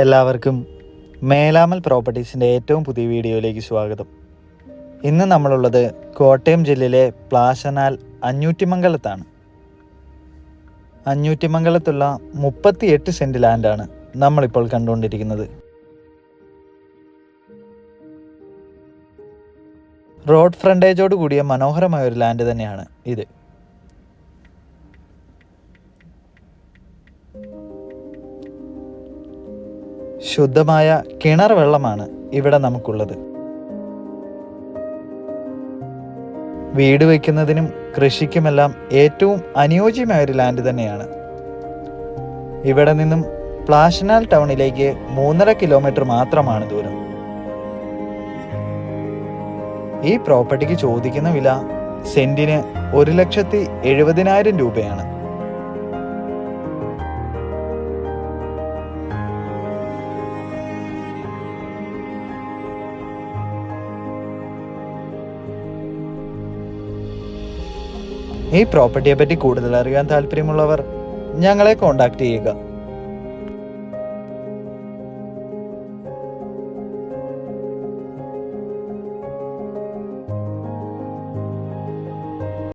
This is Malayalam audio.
എല്ലാവർക്കും മേലാമൽ പ്രോപ്പർട്ടീസിൻ്റെ ഏറ്റവും പുതിയ വീഡിയോയിലേക്ക് സ്വാഗതം. ഇന്ന് നമ്മളുള്ളത് കോട്ടയം ജില്ലയിലെ പ്ലാശനാൽ അഞ്ഞൂറ്റിമംഗലത്താണ്. അഞ്ഞൂറ്റിമംഗലത്തുള്ള 38 സെൻറ്റ് ലാൻഡാണ് നമ്മളിപ്പോൾ കണ്ടുകൊണ്ടിരിക്കുന്നത്. റോഡ് ഫ്രണ്ടേജോട് കൂടിയ മനോഹരമായ ഒരു ലാൻഡ് തന്നെയാണ് ഇത്. ശുദ്ധമായ കിണർ വെള്ളമാണ് ഇവിടെ നമുക്കുള്ളത്. വീട് വയ്ക്കുന്നതിനും കൃഷിക്കുമെല്ലാം ഏറ്റവും അനുയോജ്യമായ ഒരു ലാൻഡ് തന്നെയാണ്. ഇവിടെ നിന്നും പ്ലാശനാൽ ടൗണിലേക്ക് 3.5 കിലോമീറ്റർ മാത്രമാണ് ദൂരം. ഈ പ്രോപ്പർട്ടിക്ക് ചോദിക്കുന്ന വില സെന്റിന് 1,70,000 രൂപയാണ്. ഈ പ്രോപ്പർട്ടിയെ പറ്റി കൂടുതൽ അറിയാൻ താല്പര്യമുള്ളവർ ഞങ്ങളെ കോൺടാക്റ്റ് ചെയ്യുക.